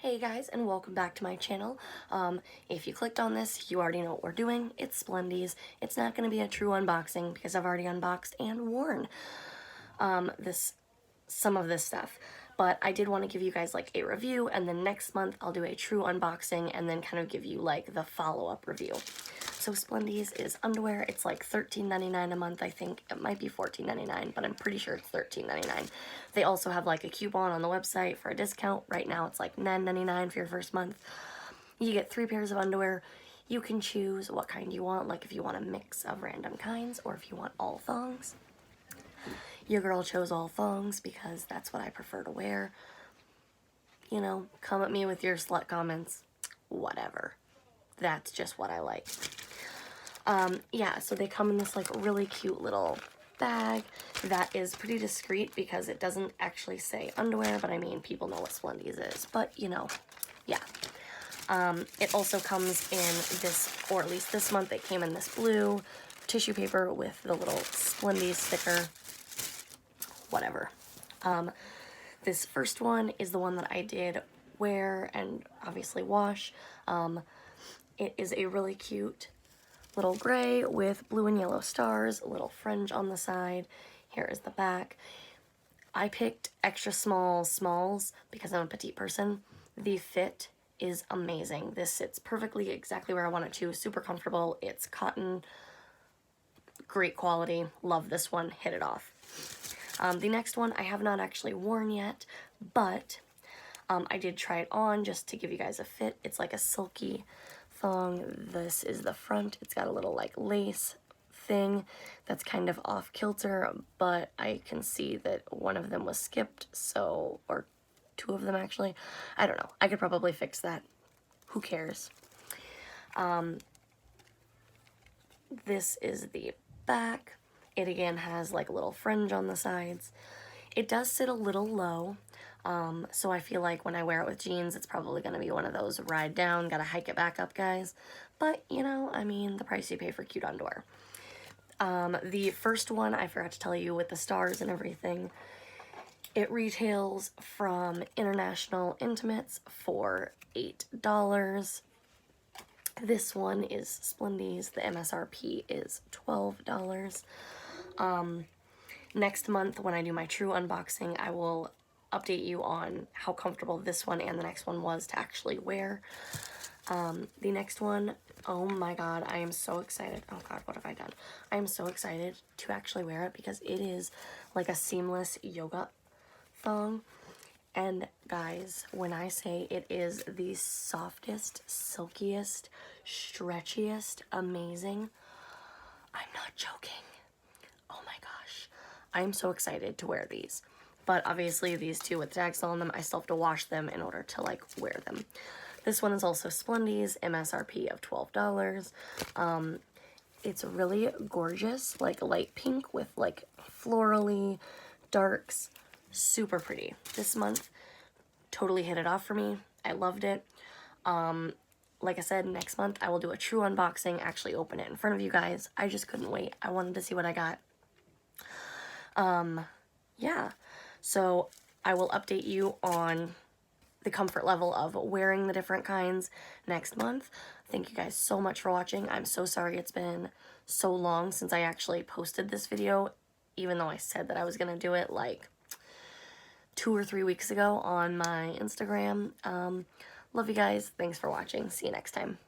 Hey guys, and welcome back to my channel. If you clicked on this, you already know what we're doing. It's Splendies. It's not going to be a true unboxing because I've already unboxed and worn some of this stuff. But I did want to give you guys like a review, and then next month I'll do a true unboxing and then kind of give you like the follow-up review. So Splendies is underwear. It's like $13.99 a month, I think. It might be $14.99, but I'm pretty sure it's $13.99. They also have like a coupon on the website for a discount. Right now it's like $9.99 for your first month. You get 3 pairs of underwear. You can choose what kind you want, like if you want a mix of random kinds or if you want all thongs. Your girl chose all thongs because that's what I prefer to wear. You know, come at me with your slut comments. Whatever. That's just what I like. Yeah, so they come in this like really cute little bag that is pretty discreet because it doesn't actually say underwear, but I mean, people know what Splendies is, but you know, yeah. It also comes in this, or at least this month, it came in this blue tissue paper with the little Splendies sticker, whatever. This first one is the one that I did wear and obviously wash. It is a really cute little gray with blue and yellow stars, a little fringe on the side. Here is the back. I picked extra small smalls because I'm a petite person. The fit is amazing. This sits perfectly exactly where I want it to. Super comfortable. It's cotton. Great quality. Love this one. Hit it off. The next one I have not actually worn yet, but I did try it on just to give you guys a fit. It's like a silky thong. This is the front. It's got a little like lace thing that's kind of off kilter, but I can see that one of them was skipped, so, or two of them actually. I don't know. I could probably fix that. Who cares? This is the back. It again has like a little fringe on the sides. It does sit a little low. So I feel like when I wear it with jeans, it's probably going to be one of those ride down, gotta hike it back up guys. But, you know, I mean, the price you pay for cute underwear. The first one, I forgot to tell you, with the stars and everything, it retails from International Intimates for $8. This one is Splendies. The MSRP is $12. Next month, when I do my true unboxing, I will update you on how comfortable this one and the next one was to actually wear. The next one, oh my god, I am so excited. Oh god, what have I done? I am so excited to actually wear it because it is like a seamless yoga thong. And guys, when I say it is the softest, silkiest, stretchiest, amazing, I'm not joking. Oh my gosh. I am so excited to wear these. But obviously these two with tags on them, I still have to wash them in order to like wear them. This one is also Splendies, MSRP of $12. It's really gorgeous, like light pink with like florally darks. Super pretty. This month totally hit it off for me. I loved it. Like I said, next month I will do a true unboxing, actually open it in front of you guys. I just couldn't wait. I wanted to see what I got. Yeah, so I will update you on the comfort level of wearing the different kinds next month. Thank you guys so much for watching. I'm so sorry it's been so long since I actually posted this video, even though I said that I was gonna do it like 2 or 3 weeks ago on my Instagram. Love you guys. Thanks for watching. See you next time.